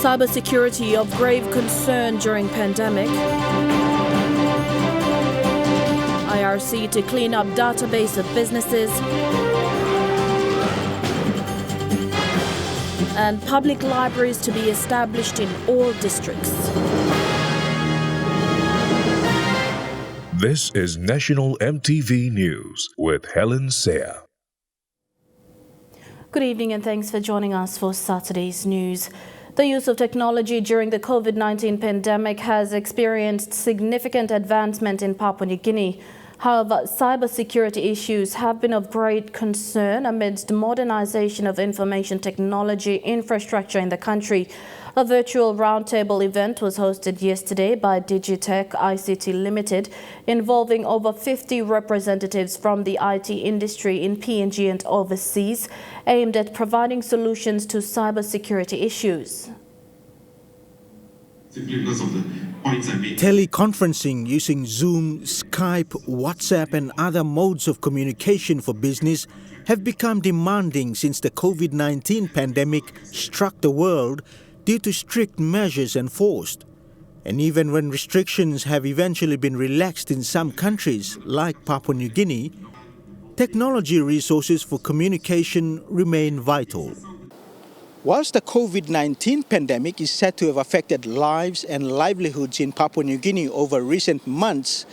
Cybersecurity of grave concern during pandemic. IRC to clean up database of businesses. And public libraries to be established in all districts. This is National EMTV News with Helen Seah. Good evening and thanks for joining us for Saturday's news. The use of technology during the COVID-19 pandemic has experienced significant advancement in Papua New Guinea. However, cybersecurity issues have been of great concern amidst modernization of information technology infrastructure in the country. A virtual roundtable event was hosted yesterday by Digitech ICT Limited, involving over 50 representatives from the IT industry in PNG and overseas, aimed at providing solutions to cybersecurity issues. Simply because of the points I made. Teleconferencing using Zoom, Skype, WhatsApp and other modes of communication for business have become demanding since the COVID-19 pandemic struck the world due to strict measures enforced. And even when restrictions have eventually been relaxed in some countries like Papua New Guinea, technology resources for communication remain vital. Whilst the COVID-19 pandemic is said to have affected lives and livelihoods in Papua New Guinea over recent months,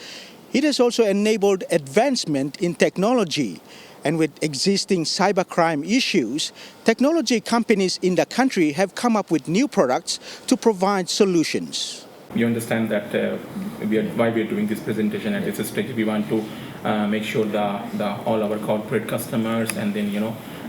it has also enabled advancement in technology. And with existing cybercrime issues, technology companies in the country have come up with new products to provide solutions. You understand that why we are doing this presentation at this stage. We want to make sure all our corporate customers and then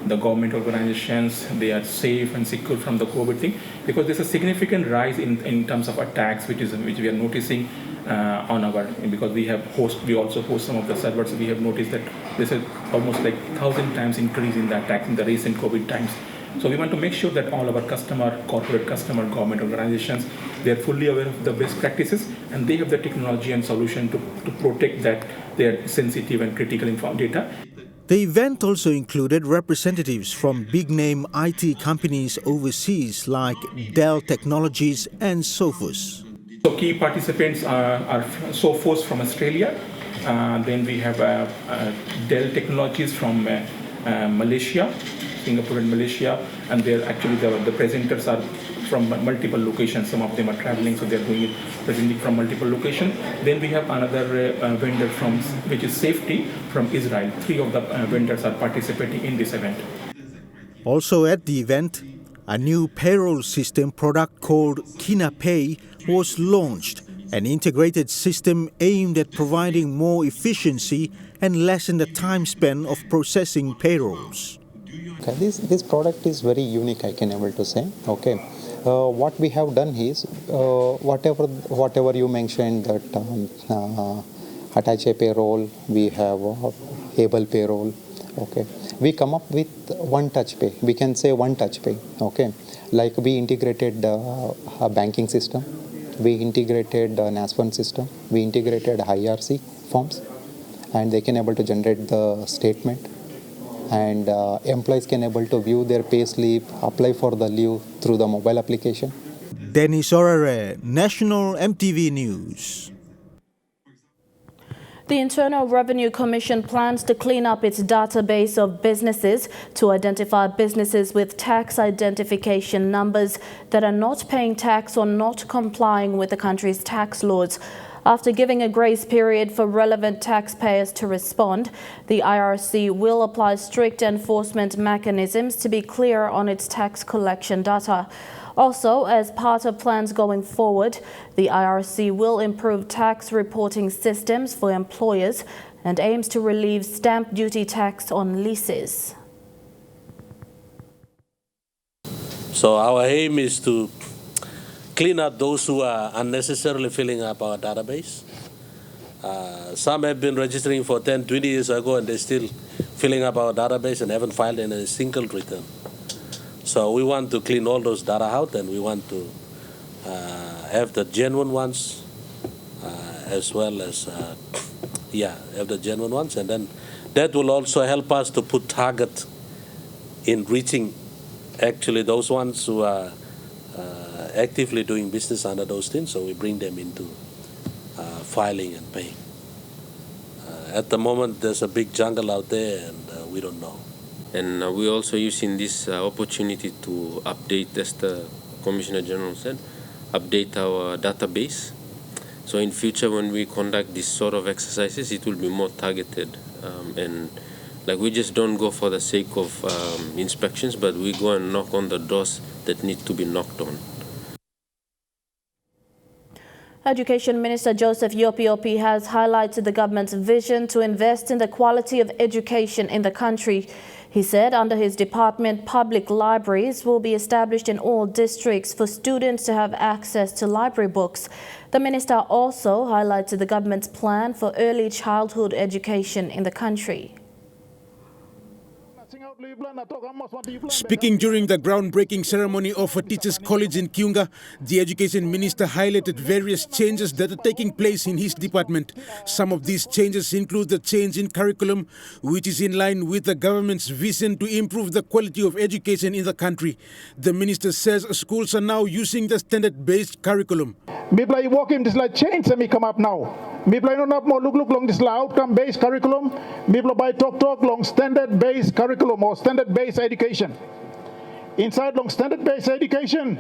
the government organizations, they are safe and secure from the COVID thing, because there's a significant rise in terms of attacks, which we are noticing because we also host some of the servers. We have noticed that there's almost like 1,000 times increase in the attacks in the recent COVID times. So we want to make sure that all our corporate customer, government organizations, they are fully aware of the best practices and they have the technology and solution to protect their sensitive and critical data. The event also included representatives from big-name IT companies overseas like Dell Technologies and Sophos. So key participants are Sophos from Australia. Then we have Dell Technologies from Malaysia, Singapore and Malaysia, and they're actually the presenters are from multiple locations. Some of them are traveling, so they're doing it presenting from multiple locations. Then we have another vendor which is Safety from Israel. 3 of the vendors are participating in this event. Also at the event, a new payroll system product called Kina Pay was launched, an integrated system aimed at providing more efficiency and lessen the time spent of processing payrolls. Okay, this product is very unique, I can able to say. Okay, what we have done is whatever you mentioned, that Attache payroll, we have Able payroll. Okay, we come up with one touch pay. We can say one touch pay. Okay, like we integrated a banking system, we integrated an NAS1 system, we integrated IRC forms, and they can able to generate the statement. And employees can able to view their pay slip, apply for the leave through the mobile application. Dennis Orare, National EMTV News. The Internal Revenue Commission plans to clean up its database of businesses to identify businesses with tax identification numbers that are not paying tax or not complying with the country's tax laws. After giving a grace period for relevant taxpayers to respond, the IRC will apply strict enforcement mechanisms to be clear on its tax collection data. Also, as part of plans going forward, the IRC will improve tax reporting systems for employers and aims to relieve stamp duty tax on leases. So our aim is to clean up those who are unnecessarily filling up our database. Some have been registering for 10, 20 years ago and they're still filling up our database and haven't filed any single return. So we want to clean all those data out and we want to have the genuine ones as well as, have the genuine ones. And then that will also help us to put target in reaching actually those ones who are actively doing business under those things, so we bring them into filing and paying. At the moment, there's a big jungle out there, and we don't know. And we're also using this opportunity to update, as the Commissioner General said, update our database. So in future, when we conduct this sort of exercises, it will be more targeted. And like, we just don't go for the sake of inspections, but we go and knock on the doors that need to be knocked on. Education Minister Joseph Yopiopi has highlighted the government's vision to invest in the quality of education in the country. He said under his department, public libraries will be established in all districts for students to have access to library books. The minister also highlighted the government's plan for early childhood education in the country. Speaking during the groundbreaking ceremony of a teachers' college in Kiunga, the education minister highlighted various changes that are taking place in his department. Some of these changes include the change in curriculum, which is in line with the government's vision to improve the quality of education in the country. The minister says schools are now using the standard-based curriculum. Mibla you walk in this like change and me come up now. Mibla don't have more look long this outcome-based curriculum. Mibla by talk long standard-based curriculum or standard-based education. Inside long standard-based education,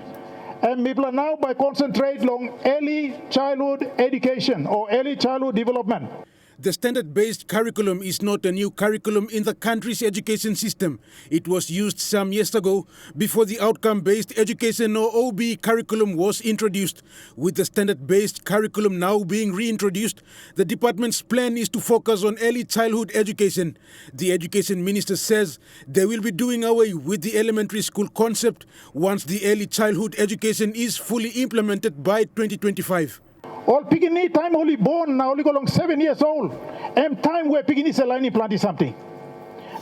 and Mibla now by concentrate long early childhood education or early childhood development. The standard-based curriculum is not a new curriculum in the country's education system. It was used some years ago before the outcome-based education or OB curriculum was introduced. With the standard-based curriculum now being reintroduced, the department's plan is to focus on early childhood education. The education minister says they will be doing away with the elementary school concept once the early childhood education is fully implemented by 2025. All pigini time only born now only go long 7 years old. And time where pigini is aligning planting something.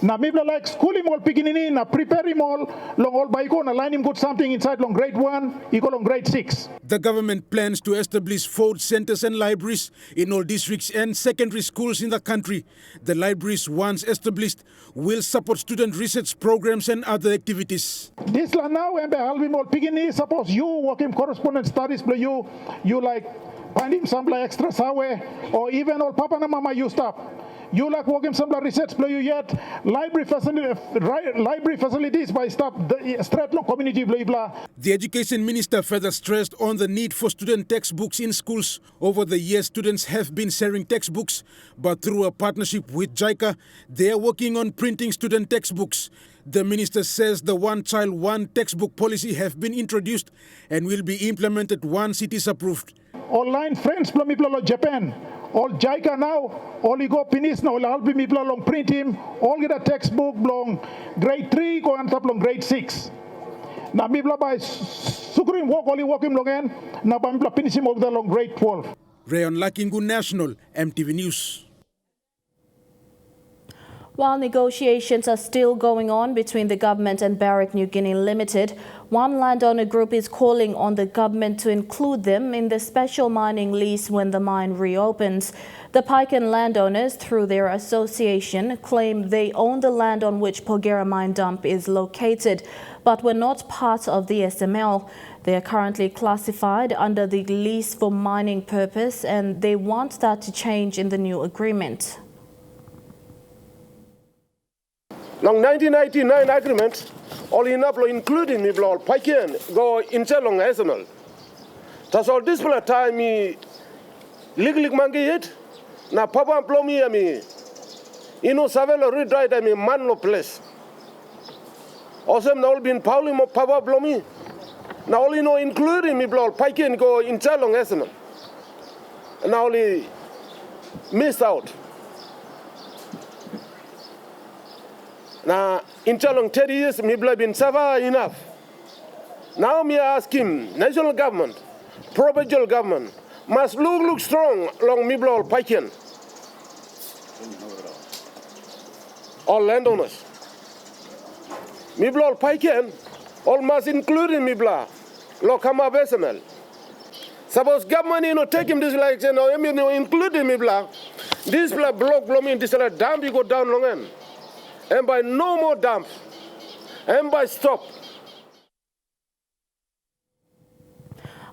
Now maybe like schooling all pigini na prepare him all long all by go and align him good something inside long grade 1, he go long grade 6. The government plans to establish 4 centers and libraries in all districts and secondary schools in the country. The libraries, once established, will support student research programs and other activities. This la now and halving all pigini, suppose you work in correspondence studies, but you like find him some like extra somewhere, or even all papa and mama you stop. You like working some like research play you yet library facilities by stop the straight long community blah blah. The education minister further stressed on the need for student textbooks in schools. Over the years, students have been sharing textbooks, but through a partnership with JICA, they are working on printing student textbooks. The minister says the one child, one textbook policy have been introduced and will be implemented once it is approved. Online friends from people of Japan, all JICA now, all you go finish now, all help me people long print him, all get a textbook long grade 3 go on top long grade 6. Now people by sukurim walk only walk him long end, now people finish him over the long grade 12. Rayon Lakingu National, MTV News. While negotiations are still going on between the government and Barrick New Guinea Limited, one landowner group is calling on the government to include them in the special mining lease when the mine reopens. The Pican landowners, through their association, claim they own the land on which Pogera mine dump is located, but were not part of the SML. They are currently classified under the lease for mining purpose, and they want that to change in the new agreement. Long 1999 agreement, all in up, including me, blow Pican, go in long SML. That's all this time me legally mangi it. Na papa blow me, you know, Savella redried man no place. Also, now been Pauli mo papa blow me. Now only know including me, blow Pican, go in long SML. Now only missed out. Now, in long 30 years, me blood been suffer enough. Now me ask him, national government, provincial government, must look strong along me blood Pican. All landowners. Me blood Pican, all must include in me blood, Lokama Vesemel. Suppose government, take him this like, include in me blood, this blood block blow me in this like, damn, you go down long end. And by no more dump, and by stop.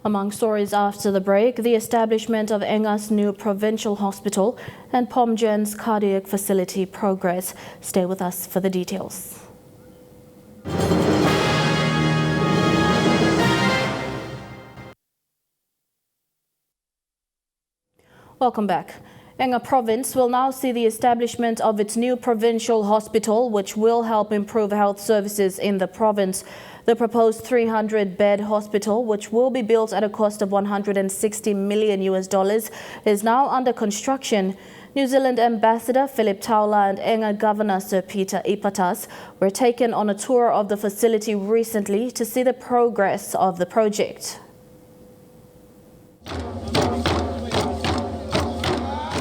Among stories after the break, the establishment of Enga's new provincial hospital and POMGEN's cardiac facility progress. Stay with us for the details. Welcome back. Enga Province will now see the establishment of its new provincial hospital, which will help improve health services in the province. The proposed 300-bed hospital, which will be built at a cost of $160 million, is now under construction. New Zealand Ambassador Philip Taula and Enga Governor Sir Peter Ipatas were taken on a tour of the facility recently to see the progress of the project.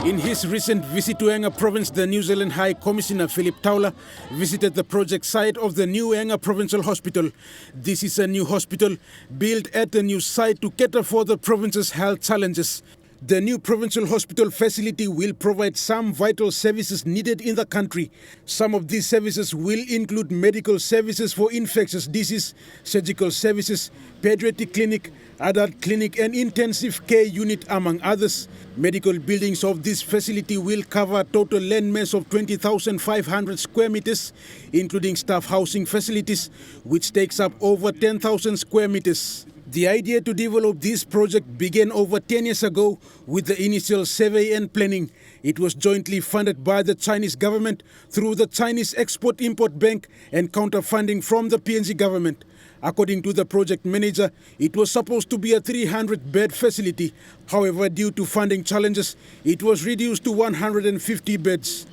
In his recent visit to Enga Province, the New Zealand High Commissioner Philip Taula visited the project site of the new Enga Provincial Hospital. This is a new hospital built at the new site to cater for the province's health challenges. The new provincial hospital facility will provide some vital services needed in the country. Some of these services will include medical services for infectious disease, surgical services, pediatric clinic, adult clinic and intensive care unit, among others. Medical buildings of this facility will cover a total land mass of 20,500 square meters, including staff housing facilities, which takes up over 10,000 square meters. The idea to develop this project began over 10 years ago with the initial survey and planning. It was jointly funded by the Chinese government through the Chinese Export-Import Bank and counter-funding from the PNG government. According to the project manager, it was supposed to be a 300-bed facility. However, due to funding challenges, it was reduced to 150 beds.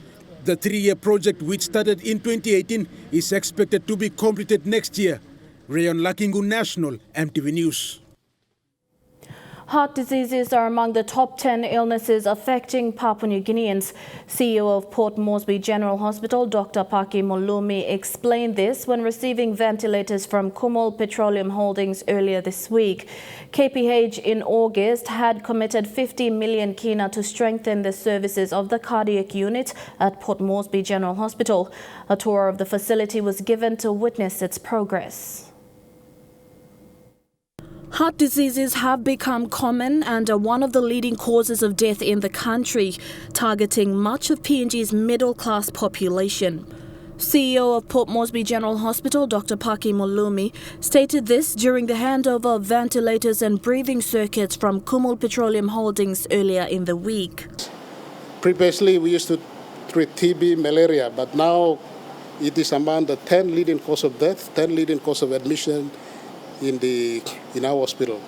The 3-year project, which started in 2018, is expected to be completed next year. Rayon Lakingu, National, EMTV News. Heart diseases are among the top 10 illnesses affecting Papua New Guineans. CEO of Port Moresby General Hospital, Dr. Paki Molumi, explained this when receiving ventilators from Kumul Petroleum Holdings earlier this week. KPH in August had committed 50 million kina to strengthen the services of the cardiac unit at Port Moresby General Hospital. A tour of the facility was given to witness its progress. Heart diseases have become common and are one of the leading causes of death in the country, targeting much of PNG's middle-class population. CEO of Port Moresby General Hospital, Dr. Paki Molumi, stated this during the handover of ventilators and breathing circuits from Kumul Petroleum Holdings earlier in the week. Previously, we used to treat TB, malaria, but now it is among the 10 leading cause of death, 10 leading cause of admission in our hospital.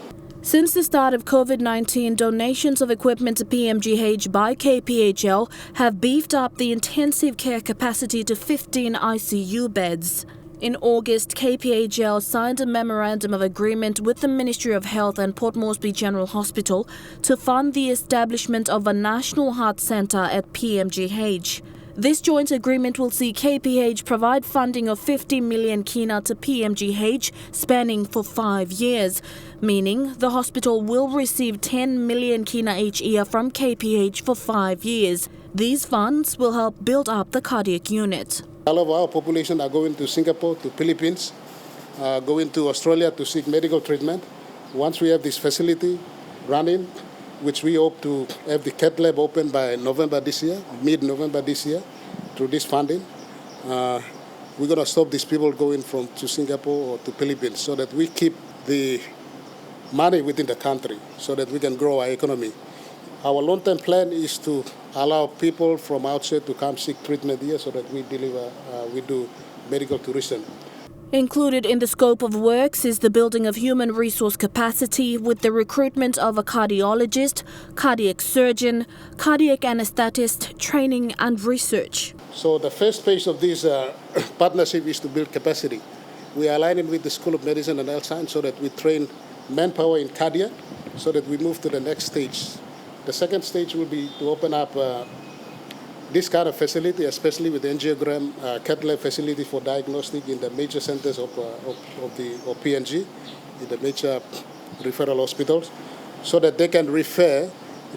Since the start of COVID-19, donations of equipment to PMGH by KPHL have beefed up the intensive care capacity to 15 ICU beds. In August, KPHL signed a memorandum of agreement with the Ministry of Health and Port Moresby General Hospital to fund the establishment of a national heart centre at PMGH. This joint agreement will see KPH provide funding of 50 million kina to PMGH spanning for 5 years, meaning the hospital will receive 10 million kina each year from KPH for 5 years. These funds will help build up the cardiac unit. All of our population are going to Singapore, to Philippines, going to Australia to seek medical treatment. Once we have this facility running, which we hope to have the cath lab open by November this year, mid-November this year, through this funding. We're going to stop these people going to Singapore or to Philippines so that we keep the money within the country so that we can grow our economy. Our long-term plan is to allow people from outside to come seek treatment here so that we do medical tourism. Included in the scope of works is the building of human resource capacity with the recruitment of a cardiologist, cardiac surgeon, cardiac anesthetist, training and research. So the first phase of this partnership is to build capacity. We are aligning with the School of Medicine and Health Science so that we train manpower in cardiac so that we move to the next stage. The second stage will be to open up this kind of facility, especially with the angiogram cath lab facility for diagnostic in the major centers of PNG, in the major referral hospitals, so that they can refer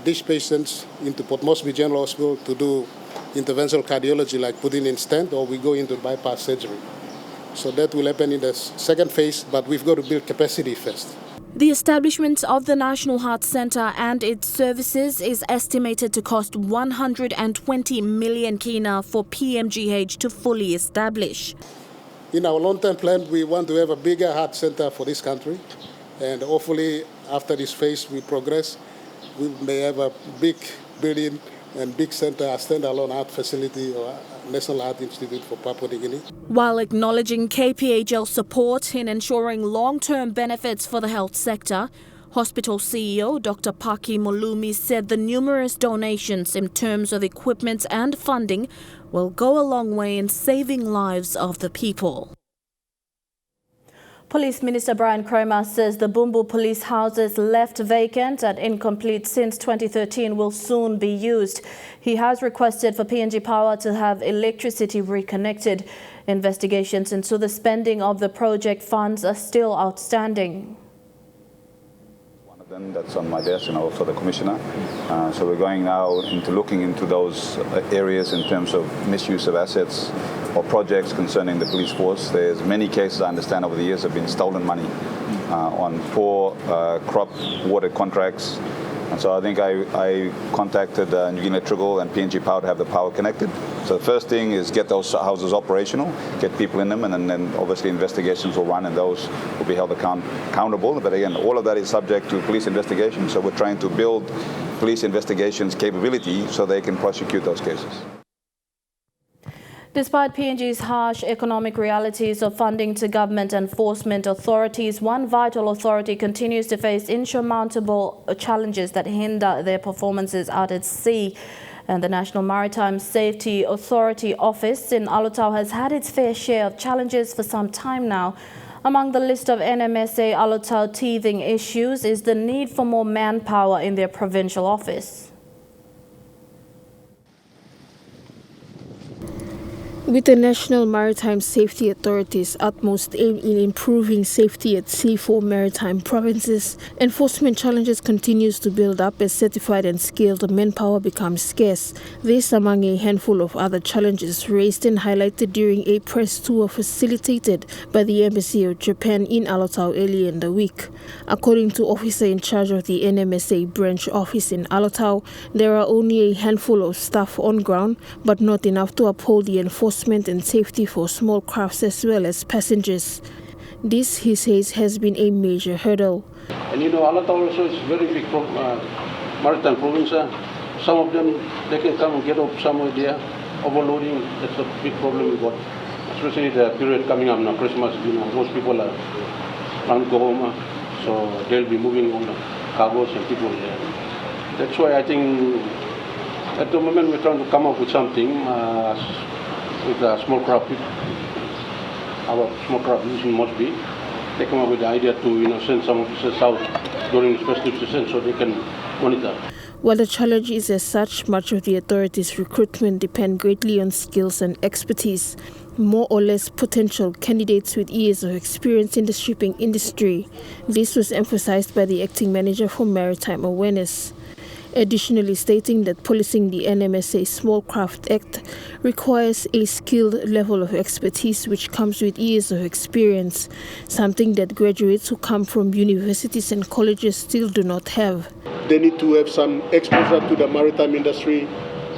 these patients into Port Moresby General Hospital to do interventional cardiology, like putting in stent, or we go into bypass surgery. So that will happen in the second phase, but we've got to build capacity first. The establishment of the National Heart Centre and its services is estimated to cost 120 million kina for PMGH to fully establish. In our long-term plan, we want to have a bigger heart center for this country. And hopefully, after this phase we progress, we may have a big building and big center, a standalone heart facility or National Heart Institute for Papua New Guinea. While acknowledging KPHL's support in ensuring long-term benefits for the health sector, hospital CEO Dr. Paki Molumi said the numerous donations in terms of equipment and funding will go a long way in saving lives of the people. Police Minister Brian Kramer says the Bumbu police houses left vacant and incomplete since 2013 will soon be used. He has requested for PNG Power to have electricity reconnected. Investigations into the spending of the project funds are still outstanding. That's on my desk and also the Commissioner. So we're going now into looking into those areas in terms of misuse of assets or projects concerning the police force. There's many cases I understand over the years have been stolen money on poor crop water contracts. And so I think I contacted New Guinea Electrical and PNG Power to have the power connected. So the first thing is get those houses operational, get people in them, and then obviously investigations will run and those will be held accountable. But again, all of that is subject to police investigation. So we're trying to build police investigations capability so they can prosecute those cases. Despite PNG's harsh economic realities of funding to government enforcement authorities, one vital authority continues to face insurmountable challenges that hinder their performances out at sea. And the National Maritime Safety Authority office in Alotau has had its fair share of challenges for some time now. Among the list of NMSA Alotau teething issues is the need for more manpower in their provincial office. With the National Maritime Safety Authority's utmost aim in improving safety at sea for maritime provinces, enforcement challenges continues to build up as certified and skilled manpower becomes scarce. This among a handful of other challenges raised and highlighted during a press tour facilitated by the Embassy of Japan in Alotau earlier in the week. According to officer in charge of the NMSA branch office in Alotau, there are only a handful of staff on ground, but not enough to uphold the enforcement and safety for small crafts as well as passengers. This, he says, has been a major hurdle. And Alotau also is very big maritime province. Some of them, they can come and get up somewhere there, overloading. That's a big problem we got, especially the period coming up now, Christmas. Most people are trying to go home, so they'll be moving on the cargoes and people there. That's why I think at the moment we're trying to come up with something. With small craft, our small craft using Mosby, they come up with the idea to send some officers out during the festive season so they can monitor. While the challenge is as such, much of the authority's recruitment depend greatly on skills and expertise. More or less potential candidates with years of experience in the shipping industry. This was emphasized by the acting manager for Maritime Awareness. Additionally stating that policing the NMSA Small Craft Act requires a skilled level of expertise which comes with years of experience, something that graduates who come from universities and colleges still do not have. They need to have some exposure to the maritime industry.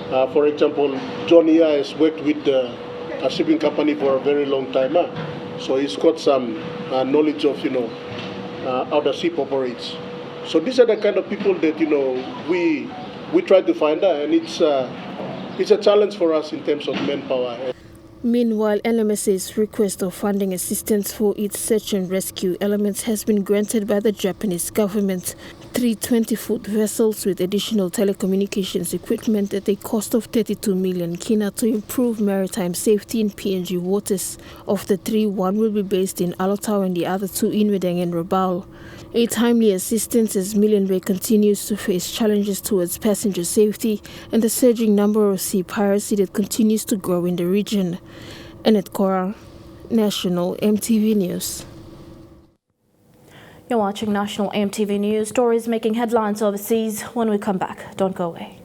For example, John here has worked with a shipping company for a very long time, so he's got some knowledge of how the ship operates. So these are the kind of people that we try to find, and it's a challenge for us in terms of manpower. Meanwhile, NMSA's request of funding assistance for its search and rescue elements has been granted by the Japanese government. 3 20-foot vessels with additional telecommunications equipment at a cost of 32 million kina to improve maritime safety in PNG waters. Of the 3, 1 will be based in Alotau and the other 2 in Wedang and Rabaul. A timely assistance as Million Bay continues to face challenges towards passenger safety and the surging number of sea piracy that continues to grow in the region. Annette Cora, National EMTV News. You're watching National EMTV News, stories making headlines overseas. When we come back, don't go away.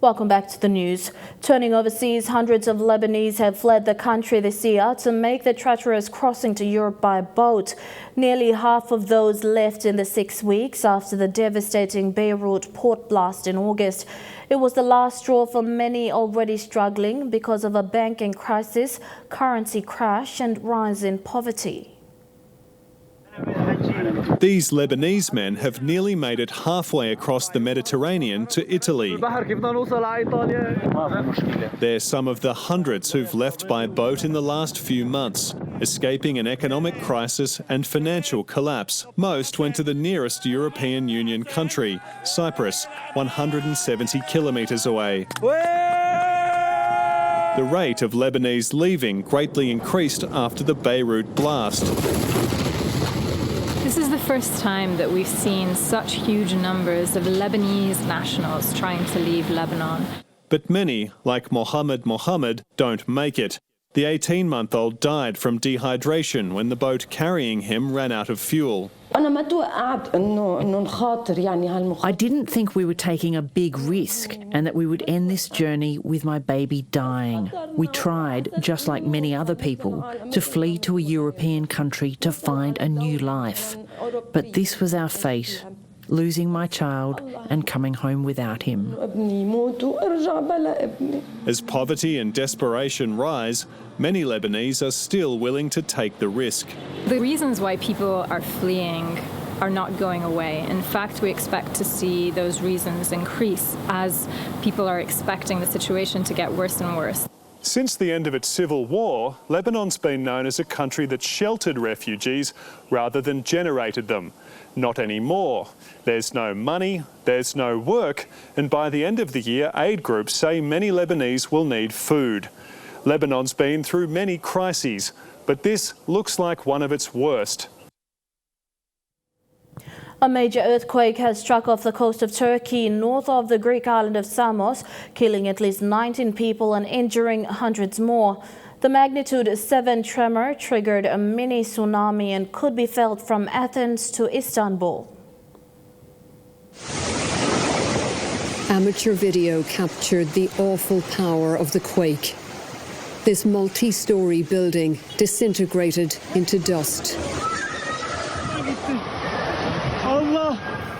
Welcome back to the news. Turning overseas, hundreds of Lebanese have fled the country this year to make the treacherous crossing to Europe by boat. Nearly half of those left in the 6 weeks after the devastating Beirut port blast in August. It was the last straw for many already struggling because of a banking crisis, currency crash and rise in poverty. These Lebanese men have nearly made it halfway across the Mediterranean to Italy. They're some of the hundreds who've left by boat in the last few months, escaping an economic crisis and financial collapse. Most went to the nearest European Union country, Cyprus, 170 kilometres away. The rate of Lebanese leaving greatly increased after the Beirut blast. This is the first time that we've seen such huge numbers of Lebanese nationals trying to leave Lebanon. But many, like Mohammed, don't make it. The 18-month-old died from dehydration when the boat carrying him ran out of fuel. I didn't think we were taking a big risk and that we would end this journey with my baby dying. We tried, just like many other people, to flee to a European country to find a new life. But this was our fate, losing my child and coming home without him. As poverty and desperation rise, many Lebanese are still willing to take the risk. The reasons why people are fleeing are not going away. In fact, we expect to see those reasons increase as people are expecting the situation to get worse and worse. Since the end of its civil war, Lebanon's been known as a country that sheltered refugees rather than generated them. Not anymore. There's no money, there's no work, and by the end of the year, aid groups say many Lebanese will need food. Lebanon's been through many crises, but this looks like one of its worst. A major earthquake has struck off the coast of Turkey, north of the Greek island of Samos, killing at least 19 people and injuring hundreds more. The magnitude 7 tremor triggered a mini tsunami and could be felt from Athens to Istanbul. Amateur video captured the awful power of the quake. This multi-story building disintegrated into dust.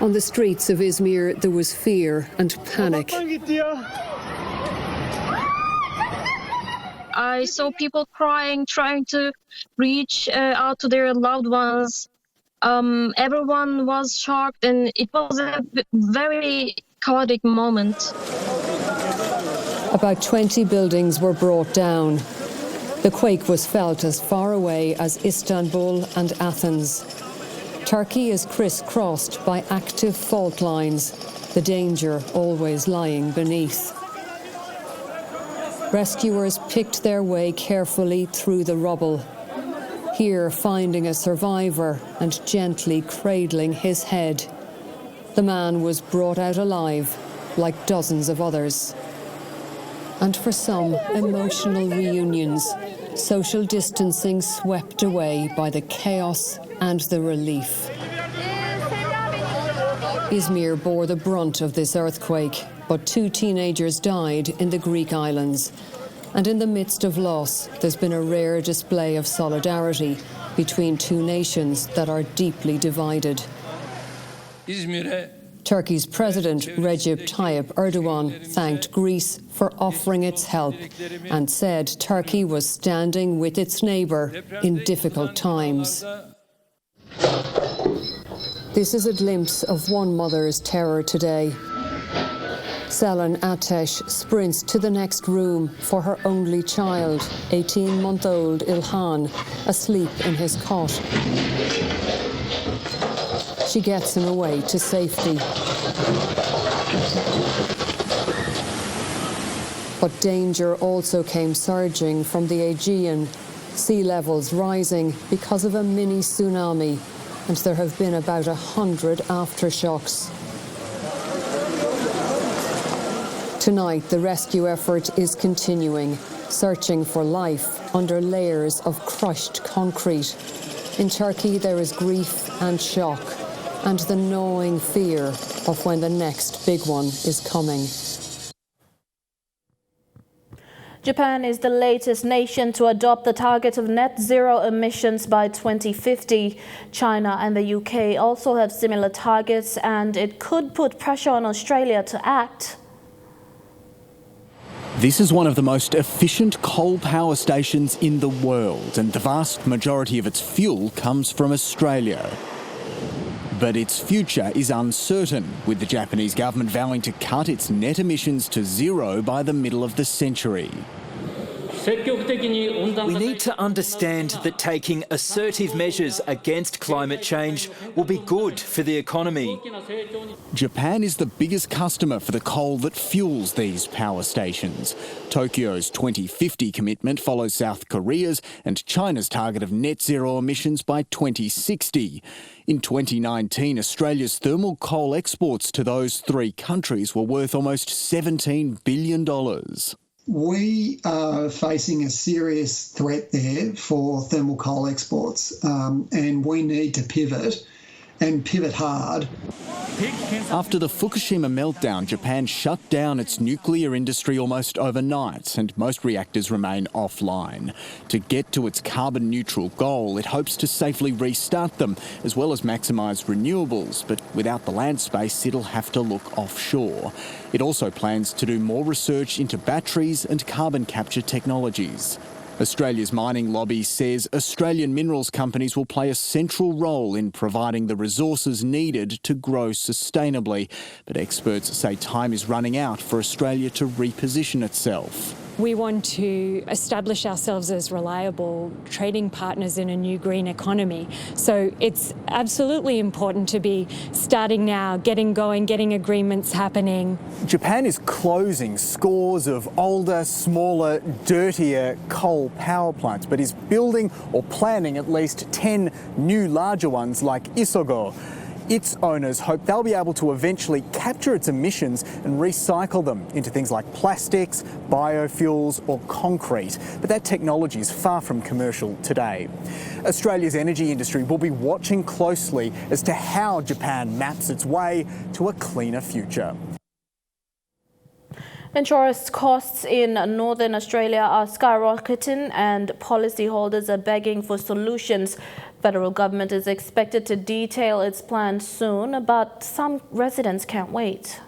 On the streets of Izmir, there was fear and panic. I saw people crying, trying to reach out to their loved ones. Everyone was shocked, and it was a very chaotic moment. About 20 buildings were brought down. The quake was felt as far away as Istanbul and Athens. Turkey is crisscrossed by active fault lines, the danger always lying beneath. Rescuers picked their way carefully through the rubble, here finding a survivor and gently cradling his head. The man was brought out alive, like dozens of others. And for some, emotional reunions, social distancing swept away by the chaos and the relief. Izmir bore the brunt of this earthquake, but 2 teenagers died in the Greek islands. And in the midst of loss, there's been a rare display of solidarity between 2 nations that are deeply divided. Turkey's President Recep Tayyip Erdogan thanked Greece for offering its help and said Turkey was standing with its neighbour in difficult times. This is a glimpse of one mother's terror today. Selen Atesh sprints to the next room for her only child, 18-month-old Ilhan, asleep in his cot. She gets him away to safety. But danger also came surging from the Aegean, sea levels rising because of a mini tsunami, and there have been about 100 aftershocks. Tonight, the rescue effort is continuing, searching for life under layers of crushed concrete. In Turkey, there is grief and shock, and the gnawing fear of when the next big one is coming. Japan is the latest nation to adopt the target of net zero emissions by 2050. China and the UK also have similar targets, and it could put pressure on Australia to act. This is one of the most efficient coal power stations in the world, and the vast majority of its fuel comes from Australia. But its future is uncertain, with the Japanese government vowing to cut its net emissions to zero by the middle of the century. We need to understand that taking assertive measures against climate change will be good for the economy. Japan is the biggest customer for the coal that fuels these power stations. Tokyo's 2050 commitment follows South Korea's and China's target of net zero emissions by 2060. In 2019, Australia's thermal coal exports to those three countries were worth almost $17 billion. We are facing a serious threat there for thermal coal exports, and we need to pivot and pivot hard. After the Fukushima meltdown, Japan shut down its nuclear industry almost overnight, and most reactors remain offline. To get to its carbon neutral goal, it hopes to safely restart them, as well as maximise renewables, but without the land space, it'll have to look offshore. It also plans to do more research into batteries and carbon capture technologies. Australia's mining lobby says Australian minerals companies will play a central role in providing the resources needed to grow sustainably. But experts say time is running out for Australia to reposition itself. We want to establish ourselves as reliable trading partners in a new green economy. So it's absolutely important to be starting now, getting going, getting agreements happening. Japan is closing scores of older, smaller, dirtier coal power plants, but is building or planning at least 10 new larger ones like Isogo. Its owners hope they'll be able to eventually capture its emissions and recycle them into things like plastics, biofuels or concrete. But that technology is far from commercial today. Australia's energy industry will be watching closely as to how Japan maps its way to a cleaner future. Insurance costs in Northern Australia are skyrocketing and policyholders are begging for solutions. Federal government is expected to detail its plans soon, but some residents can't wait.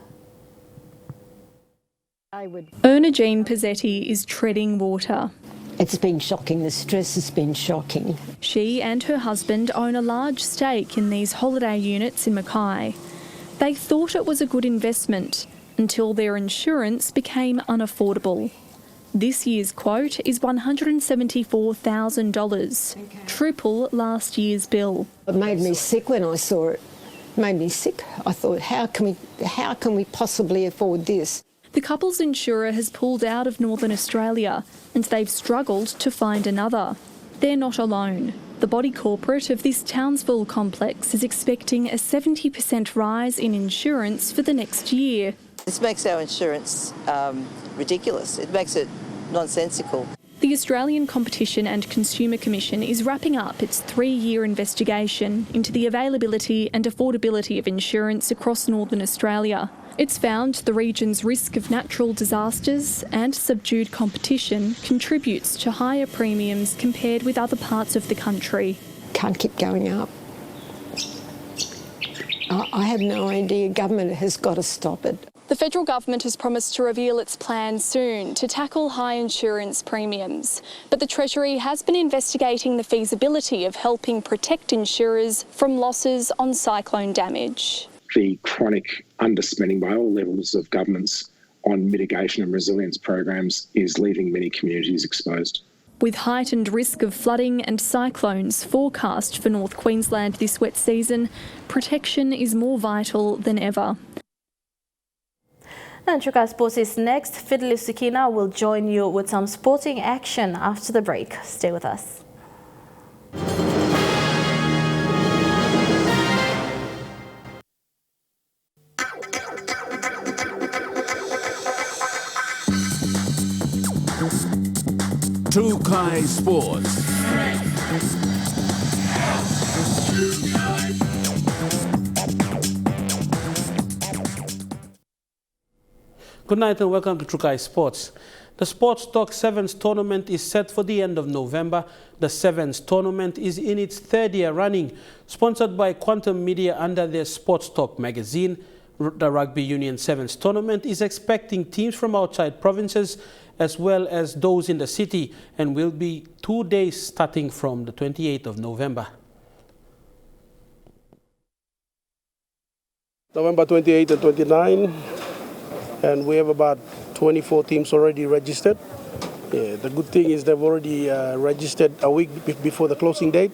Erna Jean Pizzetti is treading water. It's been shocking. The stress has been shocking. She and her husband own a large stake in these holiday units in Mackay. They thought it was a good investment until their insurance became unaffordable. This year's quote is $174,000, triple last year's bill. It made me sick when I saw it. It made me sick. I thought, how can we possibly afford this? The couple's insurer has pulled out of Northern Australia and they've struggled to find another. They're not alone. The body corporate of this Townsville complex is expecting a 70% rise in insurance for the next year. This makes our insurance ridiculous. It makes it nonsensical. The Australian Competition and Consumer Commission is wrapping up its 3-year investigation into the availability and affordability of insurance across Northern Australia. It's found the region's risk of natural disasters and subdued competition contributes to higher premiums compared with other parts of the country. Can't keep going up. I have no idea. Government has got to stop it. The federal government has promised to reveal its plans soon to tackle high insurance premiums, but the Treasury has been investigating the feasibility of helping protect insurers from losses on cyclone damage. The chronic underspending by all levels of governments on mitigation and resilience programs is leaving many communities exposed. With heightened risk of flooding and cyclones forecast for North Queensland this wet season, protection is more vital than ever. And Chuka Sports is next. Fiddly Sukina will join you with some sporting action after the break. Stay with us. Chuka Sports. Good night and welcome to Trukai Sports. The Sports Talk Sevens tournament is set for the end of November. The Sevens tournament is in its third year running, sponsored by Quantum Media under their Sports Talk magazine. The Rugby Union Sevens tournament is expecting teams from outside provinces as well as those in the city and will be 2 days starting from the 28th of November. November 28 and 29, and we have about 24 teams already registered. Yeah, the good thing is they've already registered a week before the closing date.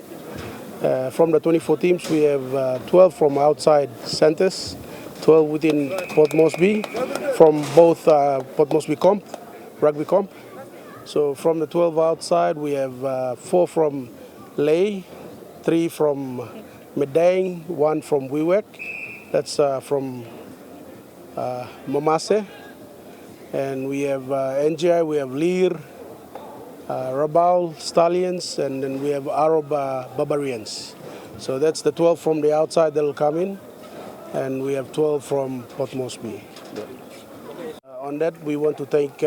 From the 24 teams, we have 12 from outside centres, 12 within Port Moresby, from both Port Moresby Comp, Rugby Comp. So from the 12 outside, we have 4 from Lae, 3 from Medang, 1 from Wewak. That's from Mamase. And we have NGI, we have Lear, Rabaul, Stallions, and then we have Arab Barbarians. So that's the 12 from the outside that will come in. And we have 12 from Port Moresby. On that, we want to thank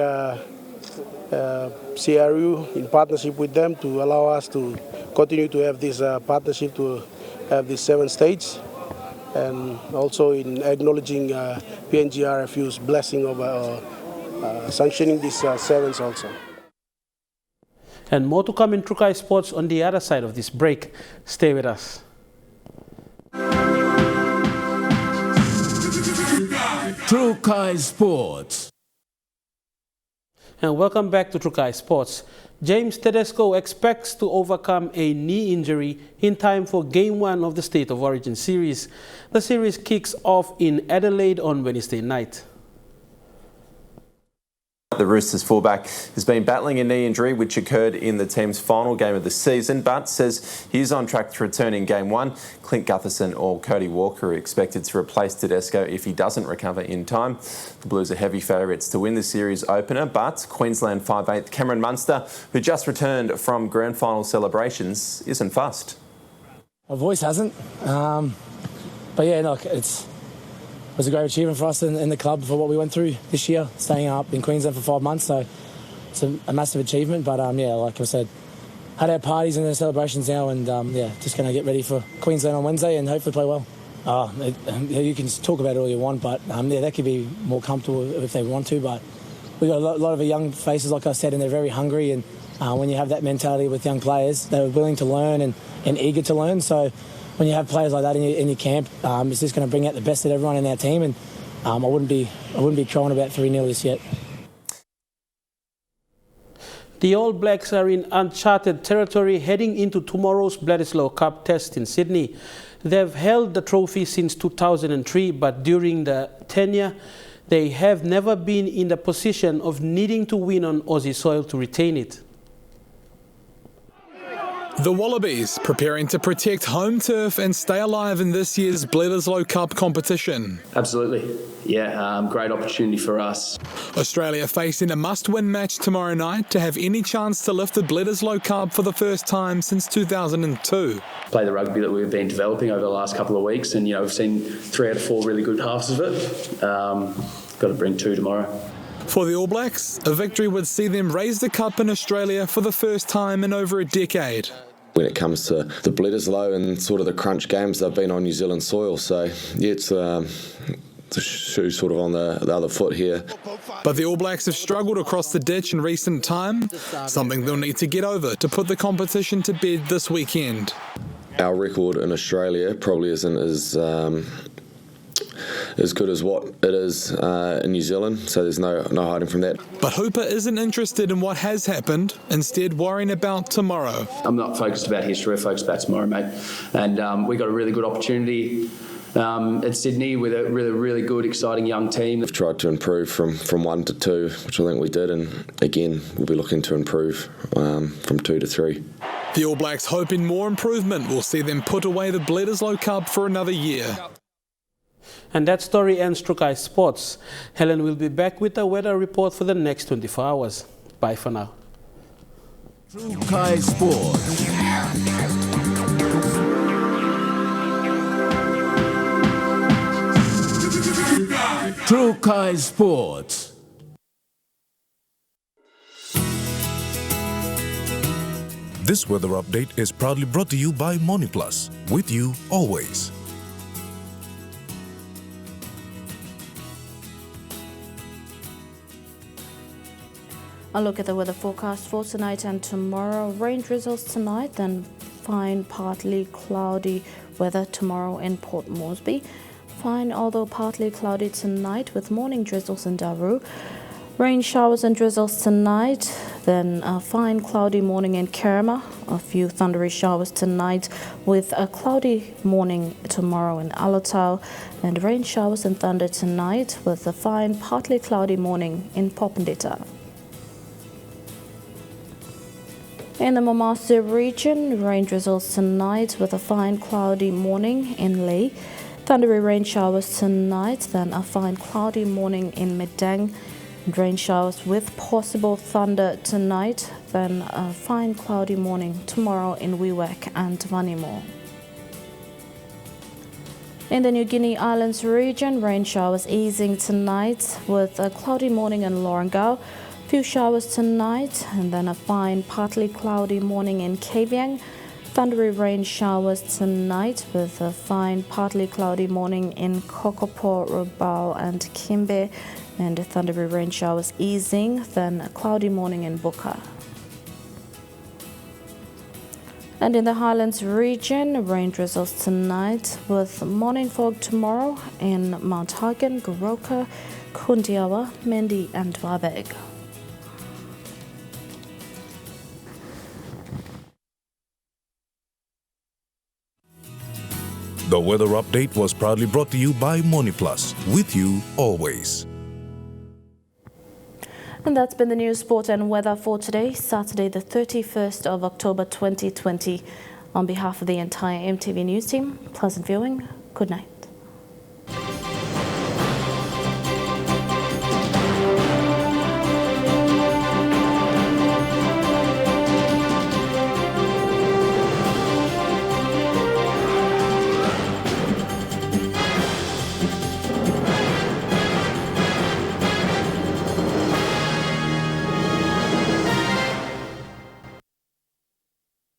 CRU in partnership with them to allow us to continue to have this partnership to have these 7 states. And also in acknowledging PNG RFU's blessing of sanctioning these 7s also. And more to come in Trukai Sports on the other side of this break. Stay with us. Trukai Sports. And welcome back to Trukai Sports. James Tedesco expects to overcome a knee injury in time for Game 1 of the State of Origin series. The series kicks off in Adelaide on Wednesday night. The Roosters fullback has been battling a knee injury which occurred in the team's final game of the season, but says he's on track to return in Game 1. Clint Gutherson or Cody Walker are expected to replace Tedesco if he doesn't recover in time. The Blues are heavy favourites to win the series opener, but Queensland 5'8" Cameron Munster, who just returned from grand final celebrations, isn't fussed. My voice hasn't, but yeah, look, it was a great achievement for us in the club for what we went through this year, staying up in Queensland for 5 months. So it's a massive achievement. But yeah, like I said, had our parties and the celebrations now, and yeah, just going to get ready for Queensland on Wednesday and hopefully play well. You can talk about it all you want, but yeah, they could be more comfortable if they want to. But we got a lot of young faces, like I said, and they're very hungry. And when you have that mentality with young players, they're willing to learn and eager to learn. So when you have players like that in your camp, it's just going to bring out the best of everyone in our team, and I wouldn't be crying about 3-0 this yet. The All Blacks are in uncharted territory heading into tomorrow's Bledisloe Cup test in Sydney. They've held the trophy since 2003, but during the tenure, they have never been in the position of needing to win on Aussie soil to retain it. The Wallabies preparing to protect home turf and stay alive in this year's Bledisloe Cup competition. Absolutely. Yeah, great opportunity for us. Australia facing a must-win match tomorrow night to have any chance to lift the Bledisloe Cup for the first time since 2002. Play the rugby that we've been developing over the last couple of weeks, and we've seen 3 out of 4 really good halves of it. Got to bring 2 tomorrow. For the All Blacks, a victory would see them raise the cup in Australia for the first time in over a decade. When it comes to the Bledisloe and sort of the crunch games, they've been on New Zealand soil. So, yeah, it's the shoe sort of on the other foot here. But the All Blacks have struggled across the ditch in recent time, something they'll need to get over to put the competition to bed this weekend. Our record in Australia probably isn't as good as what it is in New Zealand, so there's no hiding from that. But Hooper isn't interested in what has happened, instead worrying about tomorrow. I'm not focused about history, I'm focused about tomorrow, mate. And we got a really good opportunity at Sydney with a really good, exciting young team. We've tried to improve from 1 to 2, which I think we did, and again, we'll be looking to improve from 2 to 3. The All Blacks hoping more improvement will see them put away the Bledisloe Cup for another year. And that story ends Trukai Sports. Helen will be back with a weather report for the next 24 hours. Bye for now. Trukai Sports. Trukai Sports. This weather update is proudly brought to you by MoneyPlus, with you always. A look at the weather forecast for tonight and tomorrow. Rain drizzles tonight, then fine partly cloudy weather tomorrow in Port Moresby. Fine although partly cloudy tonight with morning drizzles in Daru. Rain showers and drizzles tonight, then a fine cloudy morning in Kerma. A few thundery showers tonight with a cloudy morning tomorrow in Alotau. And rain showers and thunder tonight with a fine partly cloudy morning in Popondetta. In the Mamasa region, rain drizzles tonight with a fine cloudy morning in Lee. Thundery rain showers tonight, then a fine cloudy morning in Medang. Rain showers with possible thunder tonight, then a fine cloudy morning tomorrow in Wewak and Vanimo. In the New Guinea Islands region, rain showers easing tonight with a cloudy morning in Lorengau. Few showers tonight and then a fine partly cloudy morning in Kavieng. Thundery rain showers tonight with a fine partly cloudy morning in Kokopo, Rabaul and Kimbe, and thundery rain showers easing, then a cloudy morning in Buka. And in the Highlands region, rain drizzles tonight with morning fog tomorrow in Mount Hagen, Goroka, Kundiawa, Mendi and Wabeg. The weather update was proudly brought to you by MoneyPlus, with you always. And that's been the news, sport and weather for today, Saturday the 31st of October 2020. On behalf of the entire EMTV News team, pleasant viewing. Good night.